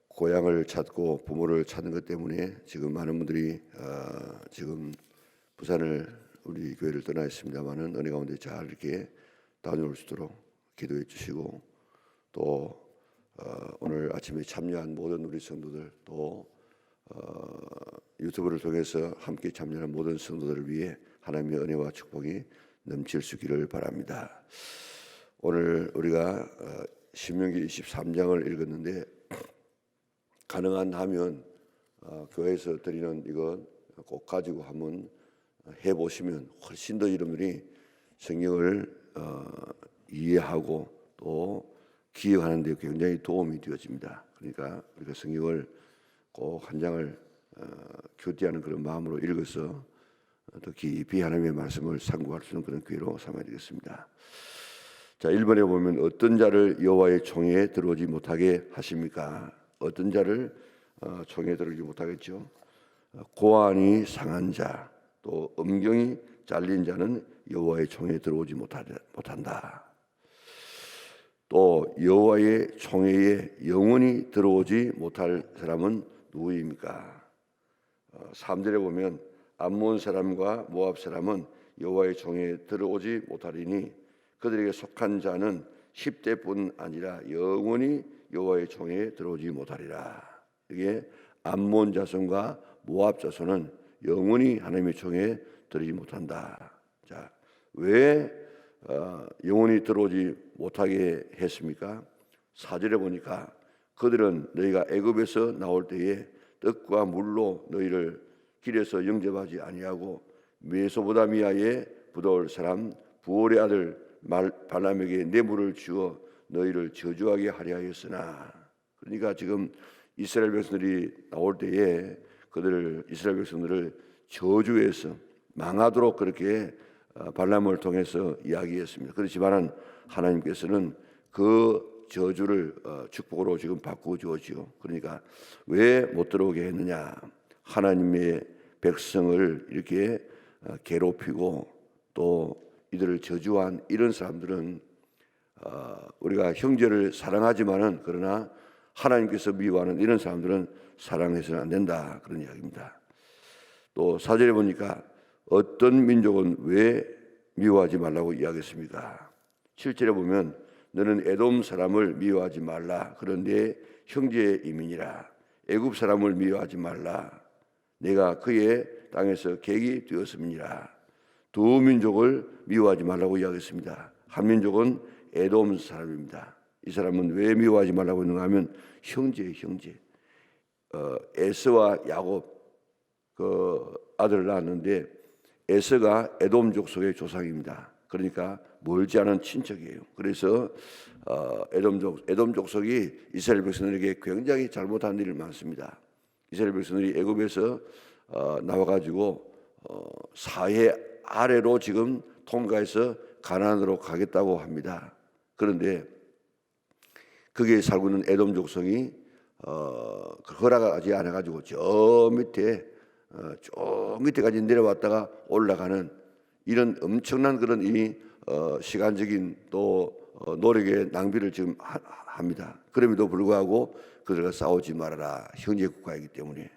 고향을 찾고 부모를 찾는 것 때문에 지금 많은 분들이 지금 부산을 우리 교회를 떠나 있습니다만은 은혜 가운데 잘 이렇게 다녀올 수 있도록 기도해 주시고 또 오늘 아침에 참여한 모든 우리 성도들 또 유튜브를 통해서 함께 참여한 모든 성도들을 위해 하나님의 은혜와 축복이 넘칠 수 있기를 바랍니다. 오늘 우리가 신명기 23장을 읽었는데 가능한 하면 교회에서 드리는 이건 꼭 가지고 한번 해보시면 훨씬 더 여러분들이 성경을 이해하고 또 기억하는 데 굉장히 도움이 되어집니다. 그러니까 우리가 성경을 꼭 한 장을 교대하는 그런 마음으로 읽어서 더 깊이 하나님의 말씀을 상고할 수 있는 그런 기회로 삼아야 되겠습니다. 자, 1번에 보면 어떤 자를 여호와의 총회에 들어오지 못하게 하십니까? 어떤 자를 총회에 들어오지 못하겠죠? 고안이 상한 자, 또 음경이 잘린 자는 여호와의 총회에 들어오지 못한다. 또 여호와의 총회에 영원히 들어오지 못할 사람은 누구입니까? 3절에 보면 암몬 사람과 모압 사람은 여호와의 총회에 들어오지 못하리니 그들에게 속한 자는 10대뿐 아니라 영원히 여호와의 총회에 들어오지 못하리라. 이게 암몬 자손과 모압 자손은 영원히 하나님의 총회에 들어오지 못한다. 자, 왜 영원히 들어오지 못하게 했습니까? 4절에 보니까 그들은 너희가 애굽에서 나올 때에 떡과 물로 너희를 길에서 영접하지 아니하고 메소보다미아에 부돌 사람 부올의 아들 발람에게 뇌물을 주어 너희를 저주하게 하려 하였으나, 그러니까 지금 이스라엘 백성들이 나올 때에 이스라엘 백성들을 저주해서 망하도록 그렇게 발람을 통해서 이야기했습니다. 그렇지만은 하나님께서는 그 저주를 축복으로 지금 바꾸어 주었지요. 그러니까 왜 못 들어오게 했느냐? 하나님의 백성을 이렇게 괴롭히고 또 이들을 저주한 이런 사람들은 우리가 형제를 사랑하지만은 그러나 하나님께서 미워하는 이런 사람들은 사랑해서는 안 된다, 그런 이야기입니다. 또 4절에 보니까 어떤 민족은 왜 미워하지 말라고 이야기했습니까? 7절에 보면 너는 에돔 사람을 미워하지 말라. 그런데 형제의 이민이라. 애굽 사람을 미워하지 말라. 내가 그의 땅에서 객이 되었음이니라. 두 민족을 미워하지 말라고 이야기했습니다. 한 민족은 에돔 사람입니다. 이 사람은 왜 미워하지 말라고 했는가 하면 형제의 형제. 에서와 야곱 그 아들을 낳았는데 에서가 에돔 족속의 조상입니다. 그러니까 멀지 않은 친척이에요. 그래서 에돔 족속이 이스라엘 백성들에게 굉장히 잘못한 일이 많습니다. 이스라엘 백성들이 애굽에서 나와가지고 사해 아래로 지금 통과해서 가나안으로 가겠다고 합니다. 그런데 거기에 살고 있는 에돔 족속이 허락하지 않아가지고 저 밑에까지 내려왔다가 올라가는 이런 엄청난 그런 이 시간적인 또 노력의 낭비를 지금 합니다. 그럼에도 불구하고 그들과 싸우지 말아라. 형제 국가이기 때문에.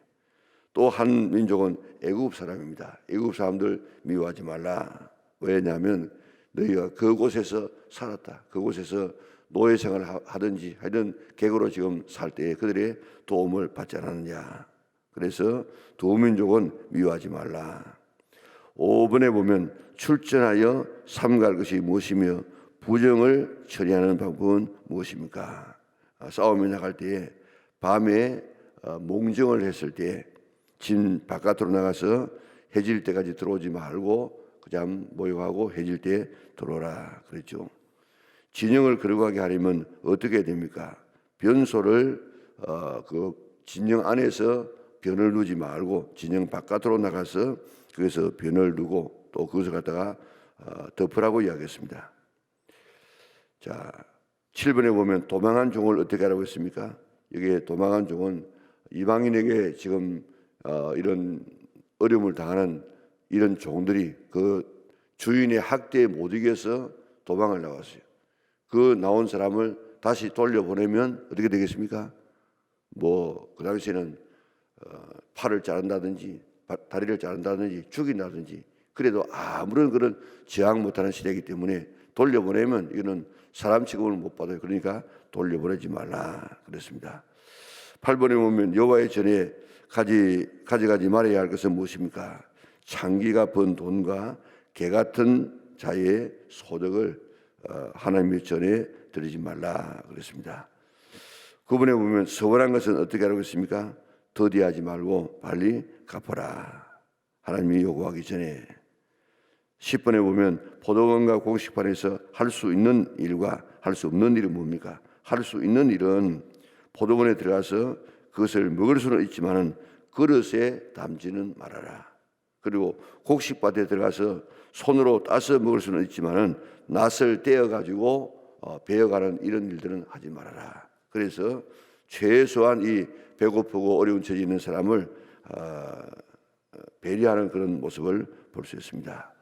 또 한 민족은 애굽 사람입니다. 애굽 사람들 미워하지 말라. 왜냐하면 너희가 그곳에서 살았다. 그곳에서 노예 생활을 하든지 하여튼 객으로 지금 살 때에 그들의 도움을 받지 않았느냐. 그래서 두 민족은 미워하지 말라. 5번에 보면 출전하여 삼갈 것이 무엇이며 부정을 처리하는 방법은 무엇입니까? 싸움에 나갈 때에 밤에 몽정을 했을 때 진 바깥으로 나가서 해질 때까지 들어오지 말고 그냥 모욕하고 해질 때 들어오라 그랬죠. 진영을 거룩하게 하려면 어떻게 됩니까? 변소를 그 진영 안에서 변을 두지 말고 진영 바깥으로 나가서 거기서 변을 두고 또 그것을 갖다가 덮으라고 이야기했습니다. 자, 7번에 보면 도망한 종을 어떻게 하라고 했습니까? 여기에 도망한 종은 이방인에게 지금 이런 어려움을 당하는 이런 종들이 그 주인의 학대에 못 이겨서 도망을 나왔어요. 그 나온 사람을 다시 돌려보내면 어떻게 되겠습니까? 뭐 그 당시에는 팔을 자른다든지 다리를 자른다든지 죽인다든지 그래도 아무런 그런 저항 못하는 시대이기 때문에 돌려보내면 이거는 사람 취급을 못 받아요. 그러니까 돌려보내지 말라 그랬습니다. 8번에 보면 여호와의 전에 가져가지 말아야 할 것은 무엇입니까? 창기가 번 돈과 개 같은 자의 소득을 하나님의 전에 드리지 말라 그랬습니다. 9번에 보면 서원한 것은 어떻게 하라고 했습니까? 더디하지 말고 빨리 갚아라. 하나님이 요구하기 전에. 10번에 보면 포도원과 곡식판에서 할 수 있는 일과 할 수 없는 일은 뭡니까? 할 수 있는 일은 포도원에 들어가서 그것을 먹을 수는 있지만은 그릇에 담지는 말아라. 그리고 곡식밭에 들어가서 손으로 따서 먹을 수는 있지만은 낫을 떼어 가지고 베어가는 이런 일들은 하지 말아라. 그래서 최소한 이 배고프고 어려운 처지에 있는 사람을 배려하는 그런 모습을 볼 수 있습니다.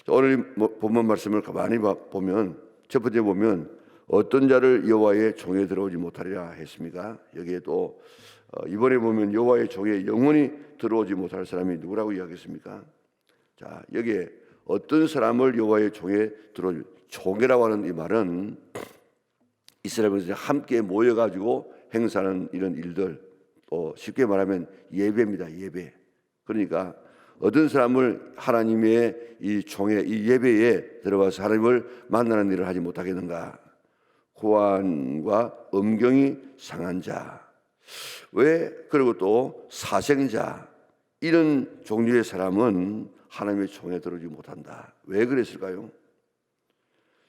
오늘 본문 말씀을 가만히 보면 첫 번째 보면 어떤 자를 여호와의 종에 들어오지 못하리라 했습니까? 여기에 또 이번에 보면 여호와의 종에 영원히 들어오지 못할 사람이 누구라고 이야기했습니까? 자, 여기에 어떤 사람을 여호와의 종에 들어오지 종이라고 하는 이 말은 이스라엘 백성들이 함께 모여가지고 행사하는 이런 일들, 또 쉽게 말하면 예배입니다. 예배. 그러니까 어떤 사람을 하나님의 이 종의 이 예배에 들어가서 하나님을 만나는 일을 하지 못하겠는가? 고안과 음경이 상한 자. 왜? 그리고 또 사생자. 이런 종류의 사람은 하나님의 종에 들어오지 못한다. 왜 그랬을까요?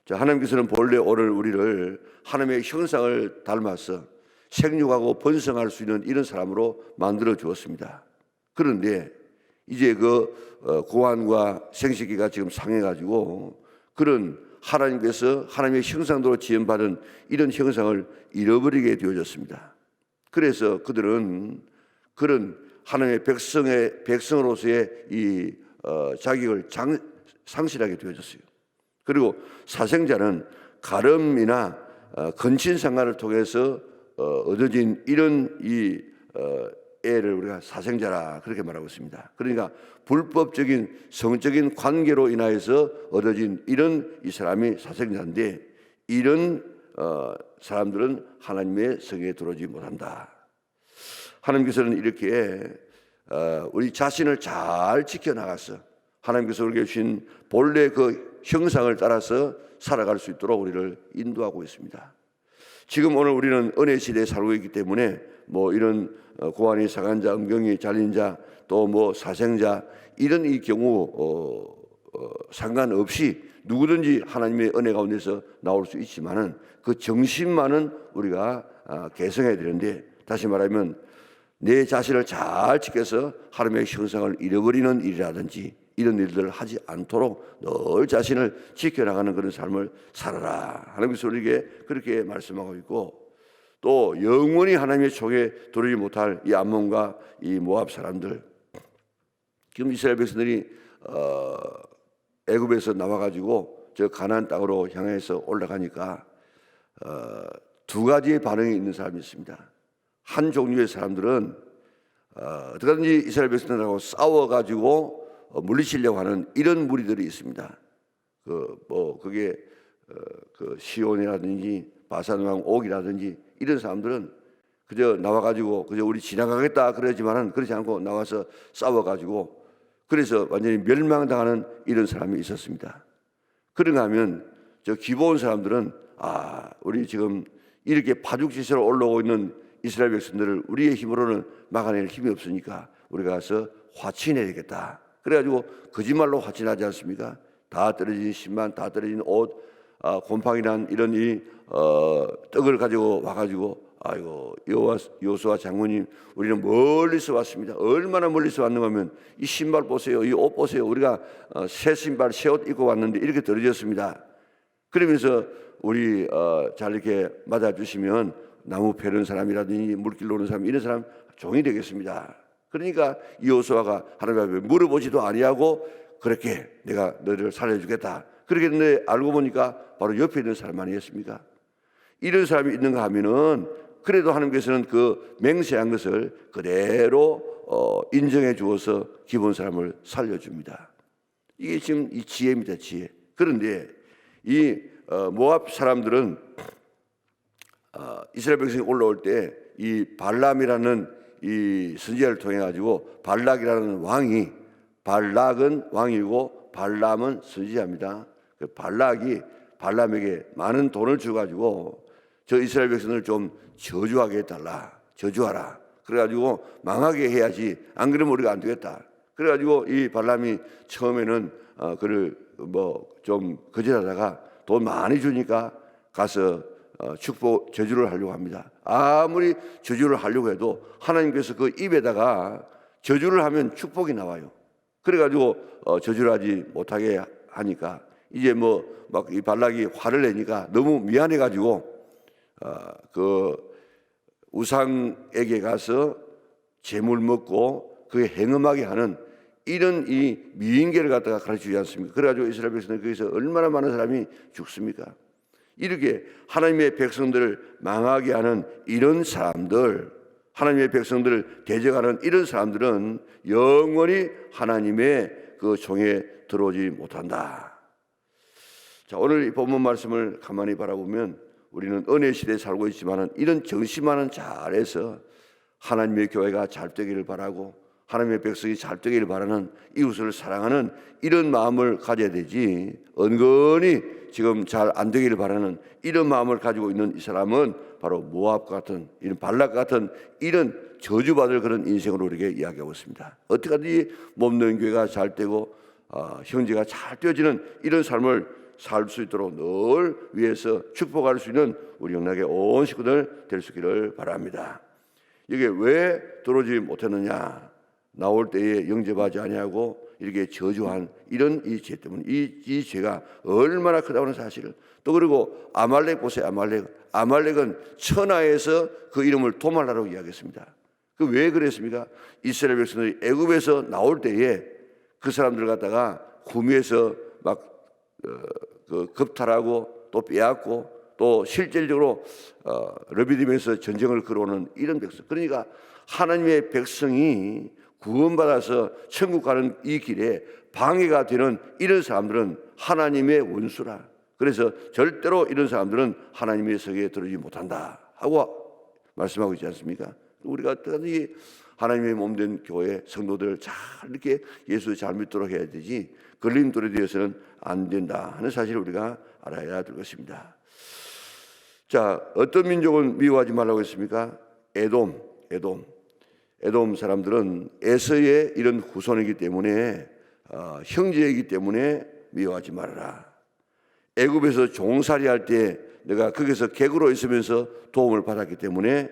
자, 하나님께서는 본래 오늘 우리를 하나님의 형상을 닮아서 생육하고 번성할 수 있는 이런 사람으로 만들어 주었습니다. 그런데 이제 그 고환과 생식기가 지금 상해가지고 그런 하나님께서 하나님의 형상대로 지음받은 이런 형상을 잃어버리게 되어졌습니다. 그래서 그들은 그런 하나님의 백성으로서의 이 자격을 상실하게 되어졌어요. 그리고 사생자는 가름이나 건친상간을 통해서 얻어진 이런 이 애를 우리가 사생자라 그렇게 말하고 있습니다. 그러니까 불법적인 성적인 관계로 인하여서 얻어진 이런 이 사람이 사생자인데 이런 사람들은 하나님의 성에 들어오지 못한다. 하나님께서는 이렇게 우리 자신을 잘 지켜나가서 하나님께서 우리에게 주신 본래 그 형상을 따라서 살아갈 수 있도록 우리를 인도하고 있습니다. 지금 오늘 우리는 은혜 시대에 살고 있기 때문에 뭐 이런 고환이 상한 자, 음경이 잘린 자, 또 뭐 사생자 이런 이 경우 상관없이 누구든지 하나님의 은혜 가운데서 나올 수 있지만은 그 정신만은 우리가 개성해야 되는데 다시 말하면 내 자신을 잘 지켜서 하나님의 형상을 잃어버리는 일이라든지 이런 일들을 하지 않도록 늘 자신을 지켜나가는 그런 삶을 살아라. 하나님께서 우리에게 그렇게 말씀하고 있고 또 영원히 하나님의 종에 들어오지 못할 이 암몬과 이 모압 사람들 지금 이스라엘 백성들이 애굽에서 나와가지고 저 가나안 땅으로 향해서 올라가니까 두 가지의 반응이 있는 사람이 있습니다. 한 종류의 사람들은 어떻게든지 이스라엘 백성들하고 싸워가지고 물리치려고 하는 이런 무리들이 있습니다. 그게 시온이라든지 바산 왕 옥이라든지 이런 사람들은 그저 나와가지고 그저 우리 지나가겠다 그러지만은 그렇지 않고 나와서 싸워가지고 그래서 완전히 멸망당하는 이런 사람이 있었습니다. 그런가 하면 저 기브온 사람들은 우리 지금 이렇게 파죽지세로 올라오고 있는 이스라엘 백성들을 우리의 힘으로는 막아낼 힘이 없으니까 우리가 가서 화친해야 되겠다. 그래가지고 거짓말로 화친하지 않습니까? 다 떨어진 신만, 다 떨어진 옷, 곰팡이란 이런 이 떡을 가지고 와가지고 아이고 여호수아 장군님 우리는 멀리서 왔습니다. 얼마나 멀리서 왔는가 하면 이 신발 보세요, 이 옷 보세요. 우리가 새 신발, 새 옷 입고 왔는데 이렇게 떨어졌습니다. 그러면서 우리 잘 이렇게 맞아주시면 나무 패는 사람이라든지 물길 노는 사람 이런 사람 종이 되겠습니다. 그러니까 여호수아가 하나님 앞에 물어보지도 아니하고 그렇게 내가 너를 살려주겠다. 그렇게 했는데 알고 보니까 바로 옆에 있는 사람 아니겠습니까? 이런 사람이 있는가 하면은 그래도 하나님께서는 그 맹세한 것을 그대로 인정해 주어서 기본 사람을 살려줍니다. 이게 지금 이 지혜입니다, 지혜. 그런데 이 모압 사람들은 이스라엘 백성이 올라올 때 이 발람이라는 이 선지자를 통해 가지고 발락이라는 왕이, 발락은 왕이고 발람은 선지자입니다. 그 발락이 발람에게 많은 돈을 주가지고 저 이스라엘 백성을 좀 저주하게 해달라, 저주하라. 그래가지고 망하게 해야지. 안 그러면 우리가 안 되겠다. 그래가지고 이 발람이 처음에는 그를 뭐 좀 거절하다가 돈 많이 주니까 가서 축복 저주를 하려고 합니다. 아무리 저주를 하려고 해도 하나님께서 그 입에다가 저주를 하면 축복이 나와요. 그래가지고 저주를 하지 못하게 하니까 이제 뭐 막 이 발락이 화를 내니까 너무 미안해가지고 그 우상에게 가서 재물 먹고 그게 행음하게 하는 이런 이 미인계를 갖다가 가르치지 않습니까? 그래가지고 이스라엘 백성들 거기서 얼마나 많은 사람이 죽습니까? 이렇게 하나님의 백성들을 망하게 하는 이런 사람들, 하나님의 백성들을 대적하는 이런 사람들은 영원히 하나님의 그 종에 들어오지 못한다. 자, 오늘 이 본문 말씀을 가만히 바라보면 우리는 은혜 시대에 살고 있지만은 이런 정신만은 잘해서 하나님의 교회가 잘 되기를 바라고 하나님의 백성이 잘 되기를 바라는, 이웃을 사랑하는 이런 마음을 가져야 되지, 은근히 지금 잘 안 되기를 바라는 이런 마음을 가지고 있는 이 사람은 바로 모압 같은, 이런 발락 같은 이런 저주받을 그런 인생으로 우리에게 이야기하고 있습니다. 어떻게 하든지 몸는 교회가 잘 되고 형제가 잘 되어지는 이런 삶을 살 수 있도록 늘 위해서 축복할 수 있는 우리 영락의 온 식구들 될 수 있기를 바랍니다. 이게 왜 들어오지 못했느냐? 나올 때에 영접하지 아니하고 이렇게 저주한 이런 이 죄 때문에 이 죄가 얼마나 크다는 사실을, 또 그리고 아말렉 보세요. 아말렉은 천하에서 그 이름을 도말하라고 이야기했습니다. 그 왜 그랬습니까? 이스라엘 백성들이 애굽에서 나올 때에 그 사람들 갖다가 구미에서 막 그 겁탈하고 또 빼앗고 또 실질적으로 르비딤에서 전쟁을 걸어오는 이런 백성. 그러니까 하나님의 백성이 구원받아서 천국 가는 이 길에 방해가 되는 이런 사람들은 하나님의 원수라. 그래서 절대로 이런 사람들은 하나님의 성에 들어오지 못한다 하고 말씀하고 있지 않습니까? 우리가 어떻게든지 하나님의 몸된 교회 성도들 잘 이렇게 예수 잘 믿도록 해야 되지, 걸림돌이 되어서는 안 된다 하는 사실을 우리가 알아야 될 것입니다. 자, 어떤 민족은 미워하지 말라고 했습니까? 에돔 사람들은 에서의 이런 후손이기 때문에 형제이기 때문에 미워하지 말아라. 애굽에서 종살이할 때 내가 거기서 객으로 있으면서 도움을 받았기 때문에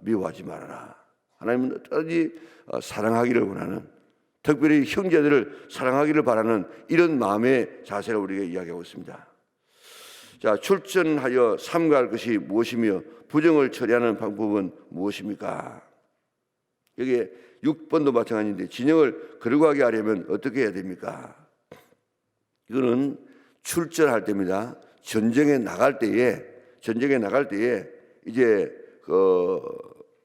미워하지 말아라. 하나님은 어떠하든지 사랑하기를 원하는, 특별히 형제들을 사랑하기를 바라는 이런 마음의 자세를 우리에게 이야기하고 있습니다. 자, 출전하여 삼가할 것이 무엇이며 부정을 처리하는 방법은 무엇입니까? 여기에 6번도 마찬가지인데 진영을 거룩하게 하려면 어떻게 해야 됩니까? 이거는 출전할 때입니다. 전쟁에 나갈 때에 이제 그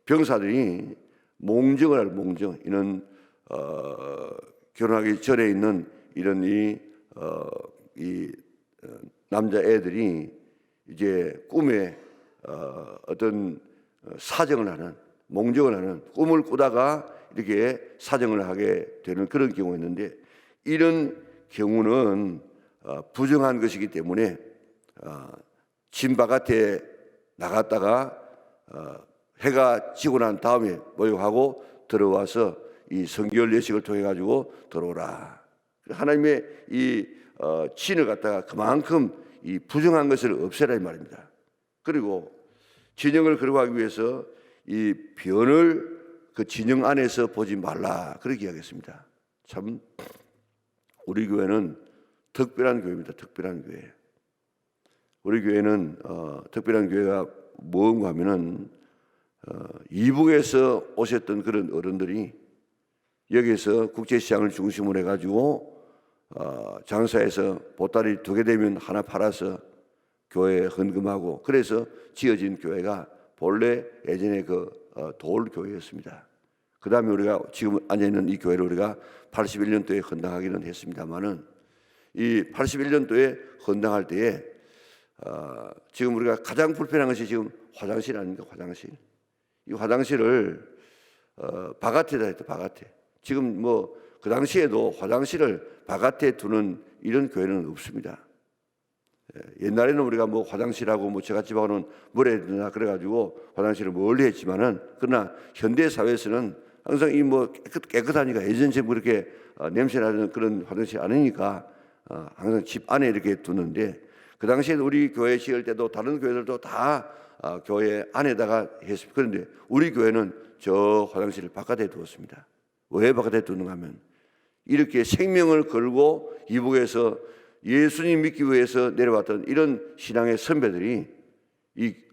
병사들이 몽정을 할 몽정, 이는 결혼하기 전에 있는 이런 이 남자 애들이 이제 꿈에 어떤 사정을 하는, 몽정을 하는, 꿈을 꾸다가 이렇게 사정을 하게 되는 그런 경우였는데, 이런 경우는 부정한 것이기 때문에 진 바깥에 나갔다가 해가 지고 난 다음에 모욕하고 들어와서 이 성결 예식을 통해 가지고 들어오라. 하나님의 이 진을 갖다가 그만큼 이 부정한 것을 없애라 이 말입니다. 그리고 진영을 거룩하기 위해서 이 변을 그 진영 안에서 보지 말라, 그렇게 이야기했습니다. 참 우리 교회는 특별한 교회입니다. 특별한 교회. 우리 교회는 특별한 교회가 뭔가 하면은 이북에서 오셨던 그런 어른들이 여기서 국제시장을 중심으로 해가지고 장사해서 보따리 2개 되면 하나 팔아서 교회에 헌금하고, 그래서 지어진 교회가 본래 예전에 돌 교회였습니다. 그 다음에 우리가 지금 앉아있는 이 교회를 우리가 81년도에 헌당하기는 했습니다만은 이 81년도에 헌당할 때에 지금 우리가 가장 불편한 것이 지금 화장실 아닙니까? 화장실. 이 화장실을 바깥에다 했다. 바깥에. 지금 뭐 그 당시에도 화장실을 바깥에 두는 이런 교회는 없습니다. 옛날에는 우리가 뭐 화장실하고 뭐 저갓집하고는 뭐래야 그래가지고 화장실을 멀리 했지만은 그러나 현대 사회에서는 항상 이 뭐 깨끗하니까 예전처럼 그렇게 냄새나는 그런 화장실 아니니까 항상 집 안에 이렇게 두는데 그 당시에 우리 교회 지을 때도 다른 교회들도 다 교회 안에다가 했습니다. 그런데 우리 교회는 저 화장실을 바깥에 두었습니다. 왜 바깥에 두는가 하면 이렇게 생명을 걸고 이북에서 예수님 믿기 위해서 내려왔던 이런 신앙의 선배들이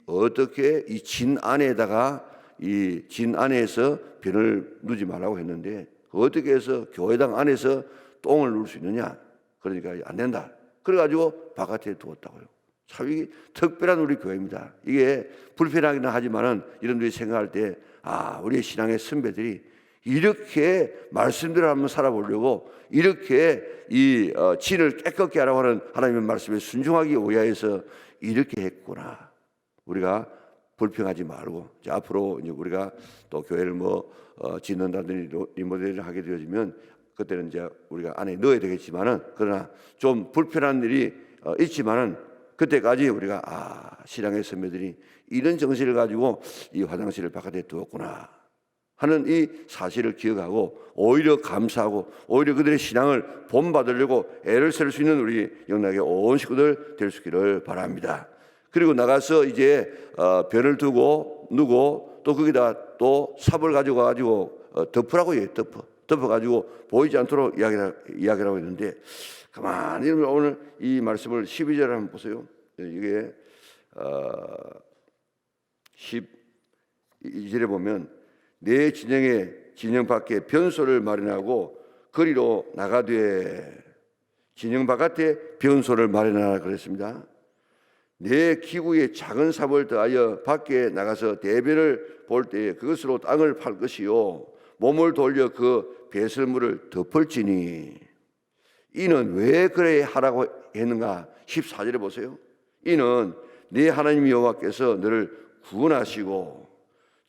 어떻게 이 진 안에다가 이 진 안에서 변을 누지 말라고 했는데 어떻게 해서 교회당 안에서 똥을 누울 수 있느냐? 그러니까 안 된다. 그래가지고 바깥에 두었다고요. 참 이게 특별한 우리 교회입니다. 이게 불편하기는 하지만은 여러분들이 생각할 때 우리의 신앙의 선배들이 이렇게 말씀대로 한번 살아보려고 이렇게 이 진을 깨끗게 하라고 하는 하나님의 말씀에 순종하기 위하여서 이렇게 했구나. 우리가 불평하지 말고 이제 앞으로 이제 우리가 또 교회를 짓는다든지 리모델링을 하게 되어지면 그때는 이제 우리가 안에 넣어야 되겠지만은 그러나 좀 불편한 일이 있지만은 그때까지 우리가 신앙의 선배들이 이런 정신을 가지고 이 화장실을 바깥에 두었구나 하는 이 사실을 기억하고 오히려 감사하고 오히려 그들의 신앙을 본받으려고 애를 쓸 수 있는 우리 영락의 온 식구들 될 수 있기를 바랍니다. 그리고 나가서 이제 변을 두고 누고 또 거기다 또 삽을 가지고 덮으라고 해요. 덮어가지고 보이지 않도록 이야기를 하고 있는데 가만히 오늘 이 말씀을 12절 한번 보세요. 이게 12절에 보면 내 진영 밖에 변소를 마련하고 거리로 나가되 진영 바깥에 변소를 마련하라 그랬습니다. 내 기구에 작은 삽을 더하여 밖에 나가서 대변을 볼 때에 그것으로 땅을 팔 것이요 몸을 돌려 그 배설물을 덮을지니 이는 왜 그래 하라고 했는가? 14절에 보세요. 이는 네 하나님 여호와께서 너를 구원하시고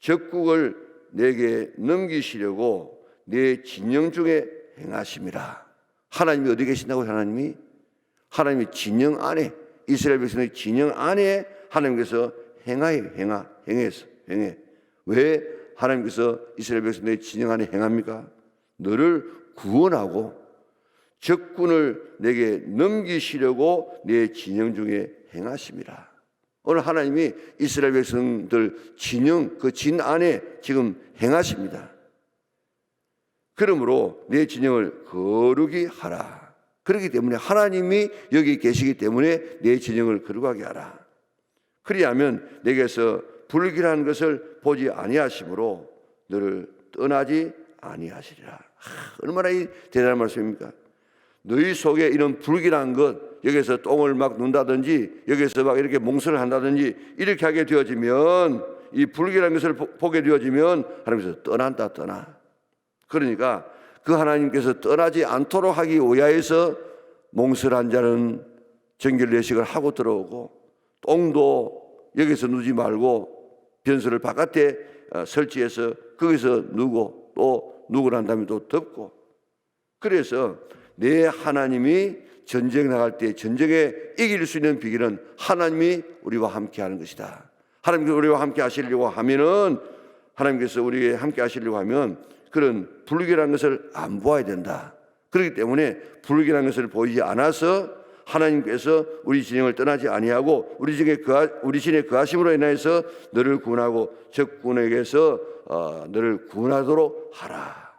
적국을 내게 넘기시려고 내 진영 중에 행하심이라. 하나님이 어디 계신다고? 하나님이 진영 안에 이스라엘 백성의 진영 안에 하나님께서 행해. 왜 하나님께서 이스라엘 백성의 진영 안에 행합니까? 너를 구원하고 적군을 내게 넘기시려고 내 진영 중에 행하심이라. 오늘 하나님이 이스라엘 백성들 진영 그 진 안에 지금 행하십니다. 그러므로 내 진영을 거룩히 하라. 그렇기 때문에 하나님이 여기 계시기 때문에 내 진영을 거룩하게 하라. 그리하면 내게서 불길한 것을 보지 아니하심으로 너를 떠나지 아니하시리라. 얼마나 대단한 말씀입니까? 너희 속에 이런 불길한 것 여기서 똥을 막 눈다든지 여기서 막 이렇게 몽설을 한다든지 이렇게 하게 되어지면 이 불길한 것을 보게 되어지면 하나님께서 떠나. 그러니까 그 하나님께서 떠나지 않도록 하기 위하여서 몽설한 자는 정결례식을 하고 들어오고 똥도 여기서 누지 말고 변소를 바깥에 설치해서 거기서 누고 또 누고 난 다음에 또 덮고 그래서 내 하나님이 전쟁 나갈 때 전쟁에 이길 수 있는 비결은 하나님이 우리와 함께 하는 것이다. 하나님께서 우리와 함께 하시려고 하면은 하나님께서 우리와 함께 하시려고 하면 그런 불길한 것을 안 보아야 된다. 그렇기 때문에 불길한 것을 보이지 않아서 하나님께서 우리 진영을 떠나지 아니하고 우리 진에 거하심으로 인하여서 너를 구원하고 적군에게서 너를 구원하도록 하라.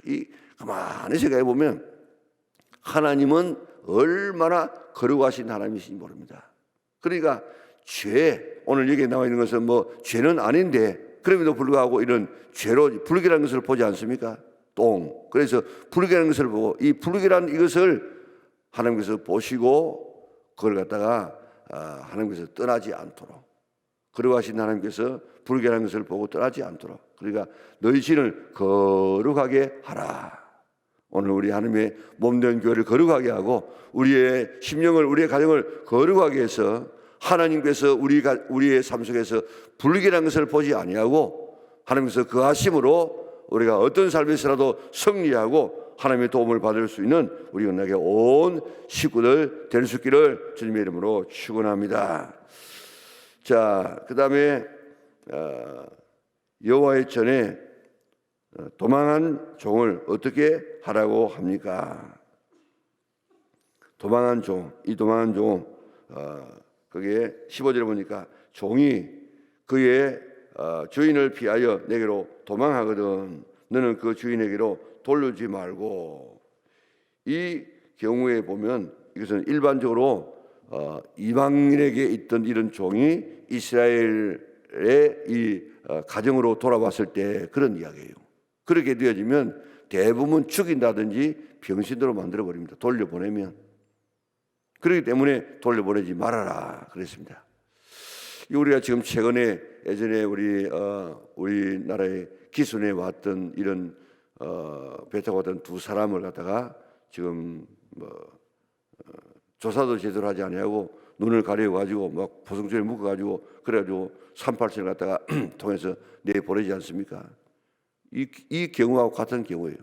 이 가만히 생각해 보면 하나님은 얼마나 거룩하신 하나님이신지 모릅니다. 그러니까 오늘 여기에 나와 있는 것은 죄는 아닌데 그럼에도 불구하고 이런 죄로 불길한 것을 보지 않습니까? 그래서 불길한 것을 보고 이 불길한 이것을 하나님께서 보시고 그걸 갖다가 하나님께서 떠나지 않도록 거룩하신 하나님께서 불결한 것을 보고 떠나지 않도록, 그러니까 너희 신을 거룩하게 하라. 오늘 우리 하나님의 몸된 교회를 거룩하게 하고 우리의 심령을, 우리의 가정을 거룩하게 해서 하나님께서 우리의 삶 속에서 불결한 것을 보지 아니하고 하나님께서 그 하심으로 우리가 어떤 삶에서라도 승리하고 하나님의 도움을 받을 수 있는 우리 은혜의 온 식구들 될 수 있기를 주님의 이름으로 축원합니다. 자, 그 다음에 여호와의 전에 도망한 종을 어떻게 하라고 합니까? 도망한 종, 이 도망한 종, 그게 15절에 보니까 종이 그의 주인을 피하여 내게로 도망하거든 너는 그 주인에게로 돌려주지 말고. 이 경우에 보면 이것은 일반적으로 이방인에게 있던 이런 종이 이스라엘의 이 가정으로 돌아왔을 때 그런 이야기예요. 그렇게 되어지면 대부분 죽인다든지 병신으로 만들어버립니다. 돌려보내면. 그렇기 때문에 돌려보내지 말아라 그랬습니다. 우리가 지금 최근에 예전에 우리나라의 기순에 왔던 이런 배 타고 왔던 두 사람을 갖다가 지금 조사도 제대로 하지 아니하고 눈을 가려가지고 막 보성줄에 묶어가지고 그래가지고 387을 갖다가 통해서 내보내지 않습니까? 이 경우하고 같은 경우예요.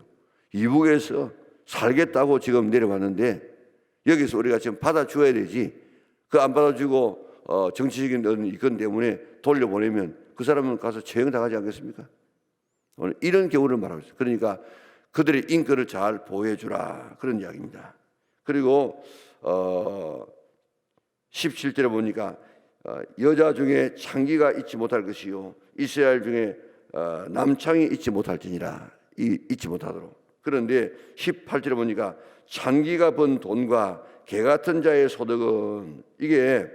이북에서 살겠다고 지금 내려왔는데 여기서 우리가 지금 받아줘야 되지. 그 안 받아주고 정치적인 이건 때문에 돌려보내면 그 사람은 가서 처형당하지 않겠습니까? 오늘 이런 경우를 말하고 있어요. 그러니까 그들의 인권을 잘 보호해주라 그런 이야기입니다. 그리고 17절에 보니까 여자 중에 창기가 있지 못할 것이요 이스라엘 중에 남창이 있지 못할지니라. 잊지 못하도록. 그런데 18절에 보니까 창기가 번 돈과 개 같은 자의 소득은, 이게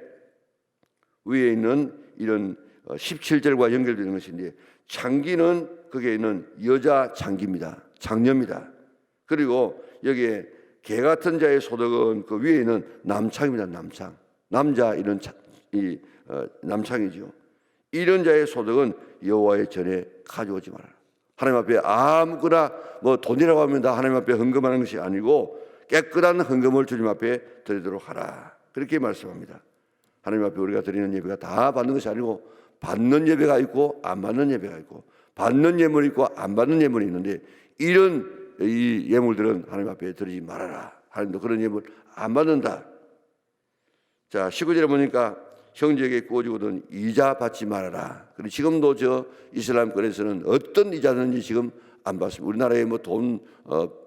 위에 있는 이런 17절과 연결되는 것인데, 창기는 거기에 있는 여자 창기입니다. 장녀입니다. 그리고 여기에 개 같은 자의 소득은 그 위에 있는 남창입니다. 남창. 남자 이런 남창이죠. 이런 자의 소득은 여호와의 전에 가져오지 말아라. 하나님 앞에 아무거나 뭐 돈이라고 하면 다 하나님 앞에 헌금하는 것이 아니고 깨끗한 헌금을 주님 앞에 드리도록 하라. 그렇게 말씀합니다. 하나님 앞에 우리가 드리는 예배가 다 받는 것이 아니고 받는 예배가 있고 안 받는 예배가 있고 받는 예물이 있고 안 받는 예물이 있는데 이런 이 예물들은 하나님 앞에 드리지 말아라. 하나님도 그런 예물 안 받는다. 자, 19절에 보니까 형제에게 꾸어주거든 이자 받지 말아라. 그리고 지금도 저 이슬람권에서는 어떤 이자든지 지금 안 받습니다. 우리나라에 뭐 돈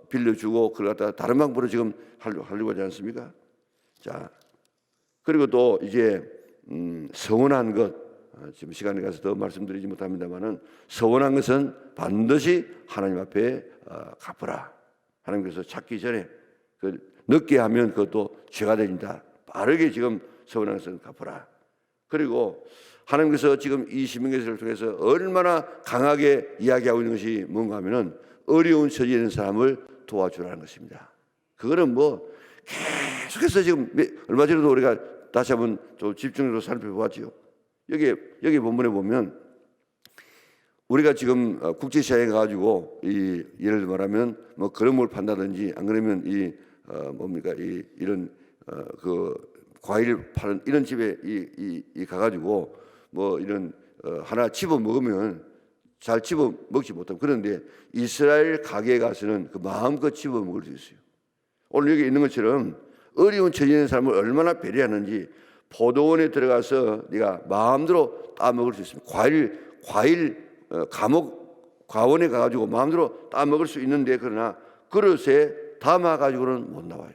빌려주고 그걸 갖다가 다른 방법으로 지금 하려고 하지 않습니까? 자, 그리고 또 이제 서원한 것, 지금 시간이 가서 더 말씀드리지 못합니다만은 서원한 것은 반드시 하나님 앞에 갚으라. 하나님께서 찾기 전에 그 늦게 하면 그것도 죄가 되진다. 빠르게 지금 서원한 것은 갚으라. 그리고 하나님께서 지금 이 시민계시를 통해서 얼마나 강하게 이야기하고 있는 것이 뭔가 하면은 어려운 처지에 있는 사람을 도와주라는 것입니다. 그거는 뭐 계속해서 지금 얼마 전에도 우리가 다시 한번 좀 집중적으로 살펴보았지요. 여기 본문에 보면 우리가 지금 국제시장에 가지고 예를 들어 말하면 뭐 그런 걸 판다든지 안 그러면 이런 그 과일 파는 이런 집에 가가지고 뭐 이런 하나 집어 먹으면 잘 집어 먹지 못하고, 그런데 이스라엘 가게에 가서는 그 마음껏 집어 먹을 수 있어요. 오늘 여기 있는 것처럼 어려운 처지에 있는 사람을 얼마나 배려하는지 포도원에 들어가서 네가 마음대로 따먹을 수 있습니다. 과일 과원에 가가지고 마음대로 따먹을 수 있는데 그러나 그릇에 담아가지고는 못 나와요.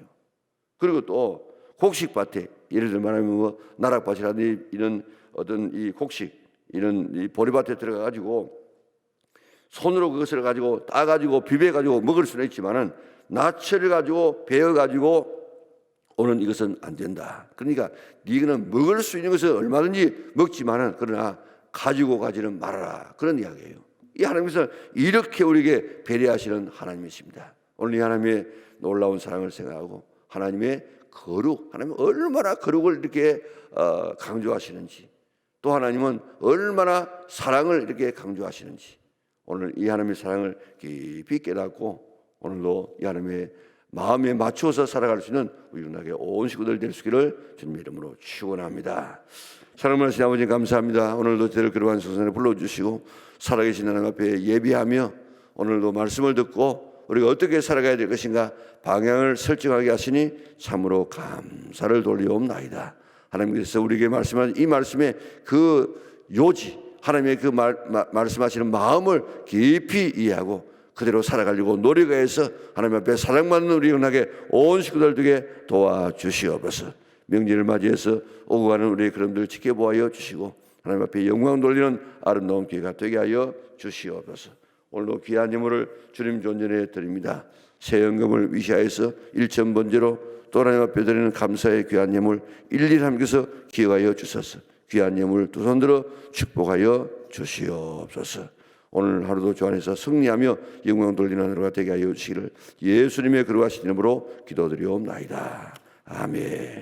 그리고 또 곡식밭에 예를 들어 말하면 뭐 나락밭이라든지 이런 어떤 이 곡식 이런 이 보리밭에 들어가가지고 손으로 그것을 가지고 따가지고 비벼가지고 먹을 수는 있지만은 나체를 가지고 베어가지고 오는 이것은 안 된다. 그러니까 네가는 먹을 수 있는 것은 얼마든지 먹지만은 그러나 가지고 가지는 말아라. 그런 이야기예요. 이 하나님께서 이렇게 우리에게 배려하시는 하나님이십니다. 오늘 이 하나님의 놀라운 사랑을 생각하고 하나님의 거룩, 하나님 얼마나 거룩을 이렇게 강조하시는지, 또 하나님은 얼마나 사랑을 이렇게 강조하시는지 오늘 이 하나님의 사랑을 깊이 깨닫고 오늘도 이 하나님의 마음에 맞추어서 살아갈 수 있는 우리 은하계 온 식구들 될 수 있기를 주님의 이름으로 축원합니다. 사랑하는 하나님 아버지 감사합니다. 오늘도 저를 그러한 성전에 불러주시고 살아계신 하나님 앞에 예비하며 오늘도 말씀을 듣고 우리가 어떻게 살아가야 될 것인가 방향을 설정하게 하시니 참으로 감사를 돌리옵나이다. 하나님께서 우리에게 말씀한 이 말씀의 그 요지 하나님의 그 말씀하시는 마음을 깊이 이해하고 그대로 살아가려고 노력해서 하나님 앞에 사랑받는 우리 은하계 온 식구들 되게 도와주시옵소서. 명절을 맞이해서 오고 가는 우리의 걸음들 지켜보아 주시고 하나님 앞에 영광 돌리는 아름다운 기회가 되게 하여 주시옵소서. 오늘도 귀한 예물을 주님 존전에 드립니다. 새 연금을 위시하여서 일천번제로 또 하나님 앞에 드리는 감사의 귀한 예물 일일이 하나님께서 기억하여 주소서. 귀한 예물 두 손들어 축복하여 주시옵소서. 오늘 하루도 주 안에서 승리하며 영광 돌리는 하루가 되게 하여 주시기를 예수님의 거룩하신 이름으로 기도드리옵나이다. 아멘.